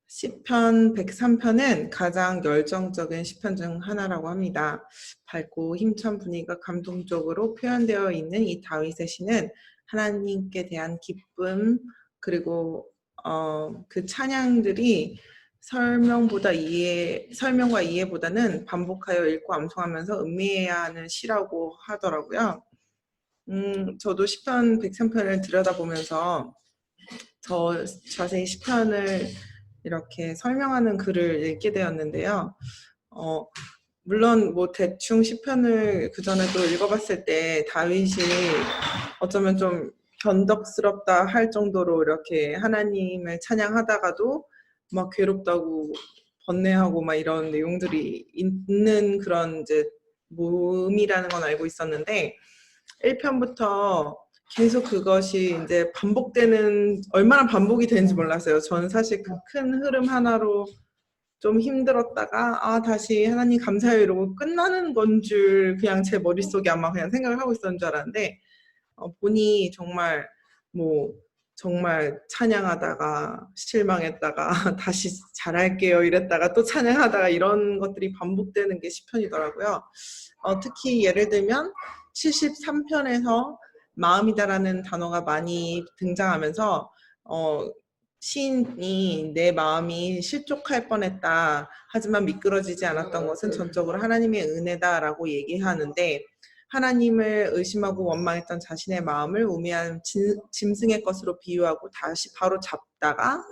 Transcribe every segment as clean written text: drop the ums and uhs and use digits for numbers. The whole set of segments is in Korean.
시편 103편은 가장 열정적인 시편 중 하나라고 합니다. 밝고 힘찬 분위기가 감동적으로 표현되어 있는 이 다윗의 시는 하나님께 대한 기쁨 그리고 그 찬양들이 설명과 이해보다는 반복하여 읽고 암송하면서 음미해야 하는 시라고 하더라고요. 저도 시편 103편을 들여다보면서 더 자세히 시편을 이렇게 설명하는 글을 읽게 되었는데요. 물론 뭐 대충 시편을 그전에도 읽어봤을 때 다윗이 어쩌면 좀 변덕스럽다 할 정도로 이렇게 하나님을 찬양하다가도 막 괴롭다고 번뇌하고 막 이런 내용들이 있는 그런 이제 모음이라는 건 알고 있었는데 1편부터 계속 그것이 이제 반복되는, 얼마나 반복이 되는지 몰랐어요. 저는 사실 그 큰 흐름 하나로 좀 힘들었다가 다시 하나님 감사해요 이러고 끝나는 건 줄 그냥 제 머릿속에 아마 그냥 생각을 하고 있었는 줄 알았는데 보니 정말 찬양하다가 실망했다가 다시 잘할게요 이랬다가 또 찬양하다가 이런 것들이 반복되는 게 시편이더라고요. 특히 예를 들면 73편에서 마음이다라는 단어가 많이 등장하면서 시인이 내 마음이 실족할 뻔했다. 하지만 미끄러지지 않았던 것은 전적으로 하나님의 은혜다라고 얘기하는데 하나님을 의심하고 원망했던 자신의 마음을 우매한 짐승의 것으로 비유하고 다시 바로 잡다가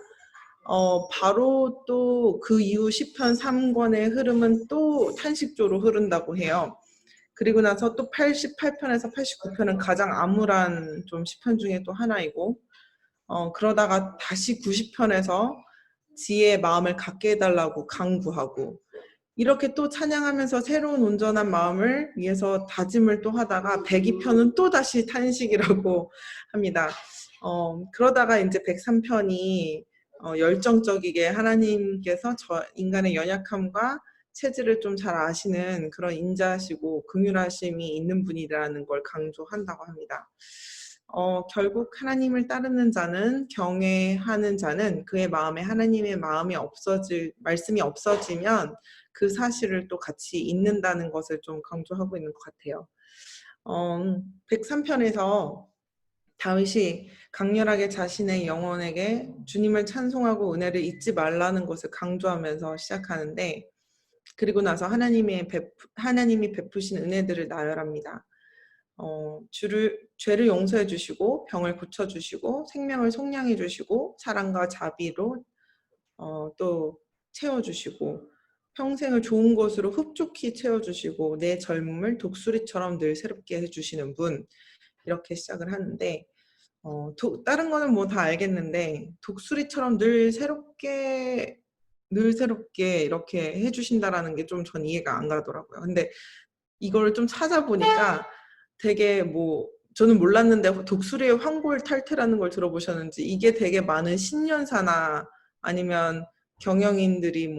바로 또 그 이후 시편 3권의 흐름은 또 탄식조로 흐른다고 해요. 그리고 나서 또 88편에서 89편은 가장 암울한 좀 시편 중에 또 하나이고 그러다가 다시 90편에서 지혜의 마음을 갖게 해달라고 강구하고 이렇게 또 찬양하면서 새로운 온전한 마음을 위해서 다짐을 또 하다가 102편은 또 다시 탄식이라고 합니다. 그러다가 이제 103편이 열정적이게 하나님께서 인간의 연약함과 체질을 좀 잘 아시는 그런 인자하시고 긍휼하심이 있는 분이라는 걸 강조한다고 합니다. 결국 하나님을 따르는 자는, 경외하는 자는 그의 마음에 하나님의 말씀이 없어지면 그 사실을 또 같이 잊는다는 것을 좀 강조하고 있는 것 같아요. 103편에서 다윗이 강렬하게 자신의 영혼에게 주님을 찬송하고 은혜를 잊지 말라는 것을 강조하면서 시작하는데 그리고 나서 하나님이 베푸신 은혜들을 나열합니다. 죄를 용서해 주시고 병을 고쳐 주시고 생명을 속량해 주시고 사랑과 자비로 또 채워 주시고 평생을 좋은 것으로 흡족히 채워 주시고 내 젊음을 독수리처럼 늘 새롭게 해 주시는 분, 이렇게 시작을 하는데 다른 거는 뭐 다 알겠는데 독수리처럼 늘 새롭게 이렇게 해주신다라는 게 좀 전 이해가 안 가더라고요. 근데 이걸 좀 찾아보니까 되게 저는 몰랐는데 독수리의 환골탈태라는 걸 들어보셨는지 이게 되게 많은 신년사나 아니면 경영인들이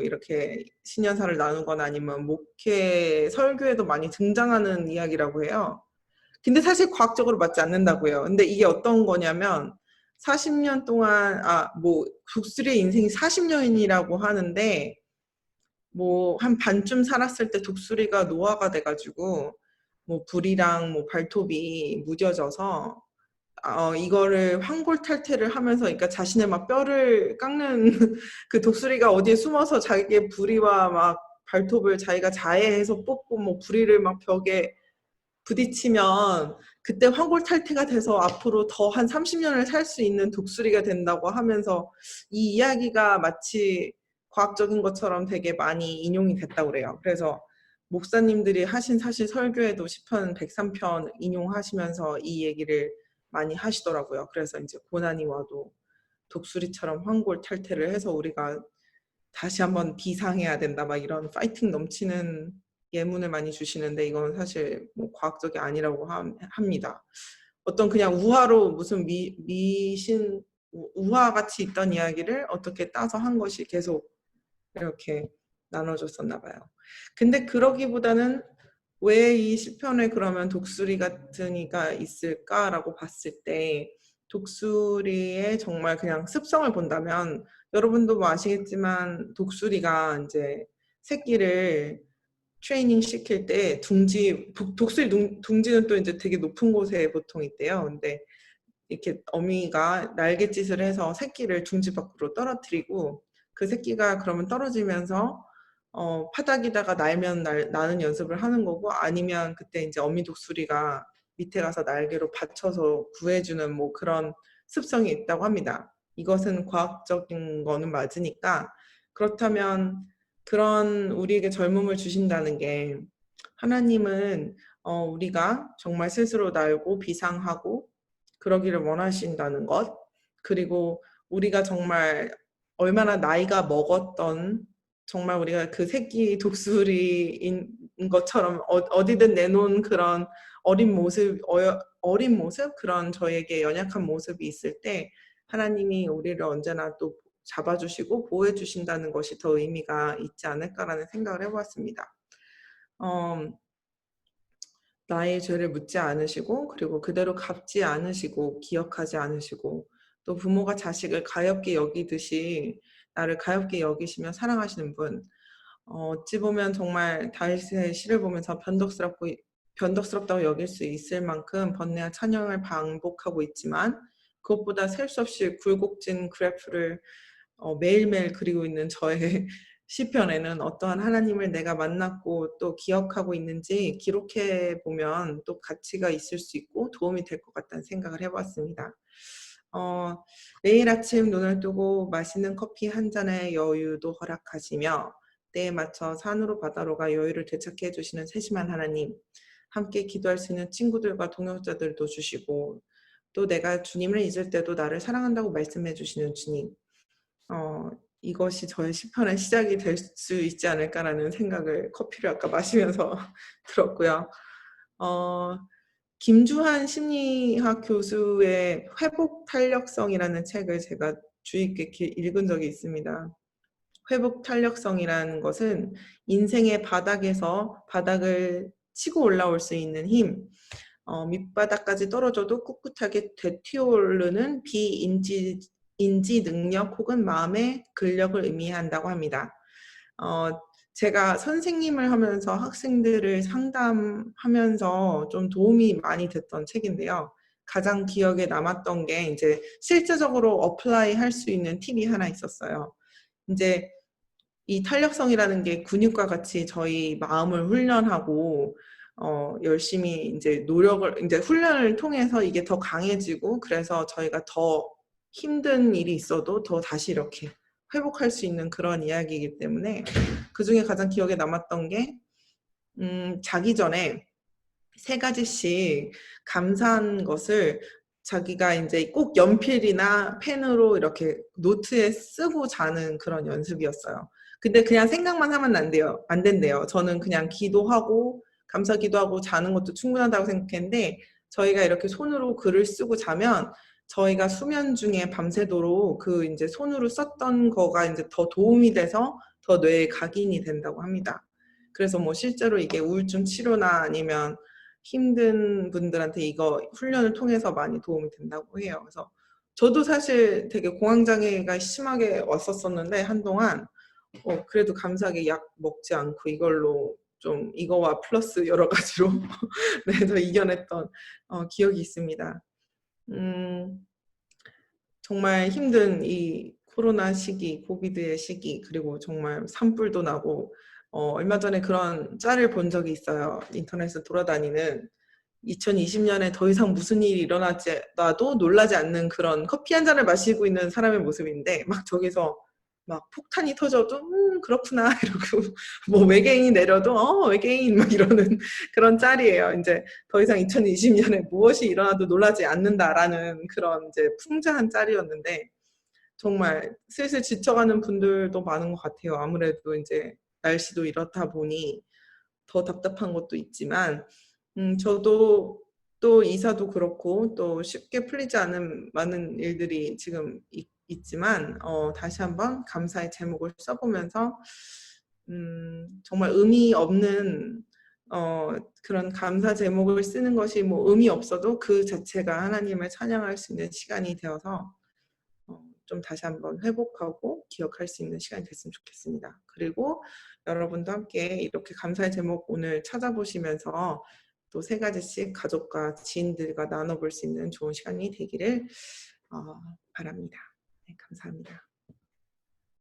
이렇게 신년사를 나누거나 아니면 목회 설교에도 많이 등장하는 이야기라고 해요. 근데 사실 과학적으로 맞지 않는다고 해요. 근데 이게 어떤 거냐면 40년 동안 독수리의 인생이 40년이라고 하는데 한 반쯤 살았을 때 독수리가 노화가 돼가지고 불이랑 발톱이 무뎌져서 이거를 환골탈태를 하면서 그러니까 자신의 막 뼈를 깎는 그 독수리가 어디에 숨어서 자기의 부리와 막 발톱을 자기가 자해해서 뽑고 부리를 막 벽에 부딪히면 그때 환골탈태가 돼서 앞으로 더 한 30년을 살 수 있는 독수리가 된다고 하면서 이 이야기가 마치 과학적인 것처럼 되게 많이 인용이 됐다고 그래요. 그래서 목사님들이 하신 사실 설교에도 시편 103편 인용하시면서 이 얘기를 많이 하시더라고요. 그래서 이제 고난이 와도 독수리처럼 환골탈태를 해서 우리가 다시 한번 비상해야 된다 막 이런 파이팅 넘치는 예문을 많이 주시는데 이건 사실 과학적이 아니라고 합니다. 어떤 그냥 우화로 무슨 미신 우화같이 있던 이야기를 어떻게 따서 한 것이 계속 이렇게 나눠줬었나 봐요. 근데 그러기보다는 왜 이 시편에 그러면 독수리 같은 이가 있을까라고 봤을 때 독수리의 정말 그냥 습성을 본다면 여러분도 뭐 아시겠지만 독수리가 이제 새끼를 트레이닝 시킬 때 독수리 둥지는 또 이제 되게 높은 곳에 보통 있대요. 근데 이렇게 어미가 날갯짓을 해서 새끼를 둥지 밖으로 떨어뜨리고 그 새끼가 그러면 떨어지면서 파닥이다가 나는 연습을 하는 거고, 아니면 그때 이제 어미 독수리가 밑에 가서 날개로 받쳐서 구해주는 뭐 그런 습성이 있다고 합니다. 이것은 과학적인 거는 맞으니까. 그렇다면 그런 우리에게 젊음을 주신다는 게, 하나님은 우리가 정말 스스로 날고 비상하고 그러기를 원하신다는 것, 그리고 우리가 정말 얼마나 나이가 먹었던, 정말 우리가 그 새끼 독수리인 것처럼 어디든 내놓은 그런 어린 모습, 그런 저에게 연약한 모습이 있을 때 하나님이 우리를 언제나 또 잡아주시고 보호해 주신다는 것이 더 의미가 있지 않을까라는 생각을 해보았습니다. 나의 죄를 묻지 않으시고, 그리고 그대로 갚지 않으시고, 기억하지 않으시고, 또 부모가 자식을 가엾게 여기듯이 나를 가엾게 여기시며 사랑하시는 분, 어찌 보면 정말 다윗의 시를 보면서 변덕스럽다고 여길 수 있을 만큼 번뇌와 찬양을 반복하고 있지만, 그것보다 셀 수 없이 굴곡진 그래프를 매일매일 그리고 있는 저의 시편에는 어떠한 하나님을 내가 만났고 또 기억하고 있는지 기록해 보면 또 가치가 있을 수 있고 도움이 될 것 같다는 생각을 해봤습니다. 매일 아침 눈을 뜨고 맛있는 커피 한 잔의 여유도 허락하시며 때에 맞춰 산으로 바다로가 여유를 되찾게 해주시는 세심한 하나님, 함께 기도할 수 있는 친구들과 동역자들도 주시고, 또 내가 주님을 잊을 때도 나를 사랑한다고 말씀해 주시는 주님, 이것이 저의 시편의 시작이 될 수 있지 않을까라는 생각을 커피를 아까 마시면서 들었고요. 김주한 심리학 교수의 회복 탄력성이라는 책을 제가 주의 깊게 읽은 적이 있습니다. 회복 탄력성이라는 것은 인생의 바닥에서 바닥을 치고 올라올 수 있는 힘, 밑바닥까지 떨어져도 꿋꿋하게 되튀어오르는 인지 능력 혹은 마음의 근력을 의미한다고 합니다. 제가 선생님을 하면서 학생들을 상담하면서 좀 도움이 많이 됐던 책인데요. 가장 기억에 남았던 게 이제 실제적으로 어플라이 할 수 있는 팁이 하나 있었어요. 이제 이 탄력성이라는 게 근육과 같이 저희 마음을 훈련하고 열심히 이제 훈련을 통해서 이게 더 강해지고, 그래서 저희가 더 힘든 일이 있어도 더 다시 이렇게 회복할 수 있는 그런 이야기이기 때문에, 그 중에 가장 기억에 남았던 게 자기 전에 3가지씩 감사한 것을 자기가 이제 꼭 연필이나 펜으로 이렇게 노트에 쓰고 자는 그런 연습이었어요. 근데 그냥 생각만 하면 안 된대요. 저는 그냥 기도하고 감사 기도하고 자는 것도 충분하다고 생각했는데, 저희가 이렇게 손으로 글을 쓰고 자면 저희가 수면 중에 밤새도록 그 이제 손으로 썼던 거가 이제 더 도움이 돼서 더 뇌에 각인이 된다고 합니다. 그래서 뭐 실제로 이게 우울증 치료나 아니면 힘든 분들한테 이거 훈련을 통해서 많이 도움이 된다고 해요. 그래서 저도 사실 되게 공황장애가 심하게 왔었었는데 한동안 그래도 감사하게 약 먹지 않고 이걸로 좀 이거와 플러스 여러 가지로 네, 더 이겨냈던 기억이 있습니다. 정말 힘든 이 코로나 시기, 코비드의 시기, 그리고 정말 산불도 나고, 얼마 전에 그런 짤을 본 적이 있어요. 인터넷에 돌아다니는 2020년에 더 이상 무슨 일이 일어나도 놀라지 않는 그런 커피 한 잔을 마시고 있는 사람의 모습인데, 막 저기서 막 폭탄이 터져도 그렇구나 이러고, 뭐 외계인이 내려도 외계인 막 이러는 그런 짤이에요. 이제 더 이상 2020년에 무엇이 일어나도 놀라지 않는다라는 그런 이제 풍자한 짤이었는데, 정말 슬슬 지쳐가는 분들도 많은 것 같아요. 아무래도 이제 날씨도 이렇다 보니 더 답답한 것도 있지만, 저도 또 이사도 그렇고 또 쉽게 풀리지 않은 많은 일들이 지금 있지만, 다시 한번 감사의 제목을 써보면서 정말 의미 없는 그런 감사 제목을 쓰는 것이 뭐 의미 없어도 그 자체가 하나님을 찬양할 수 있는 시간이 되어서 좀 다시 한번 회복하고 기억할 수 있는 시간이 됐으면 좋겠습니다. 그리고 여러분도 함께 이렇게 감사의 제목 오늘 찾아보시면서 또 3가지씩 가족과 지인들과 나눠볼 수 있는 좋은 시간이 되기를 바랍니다. 네, 감사합니다.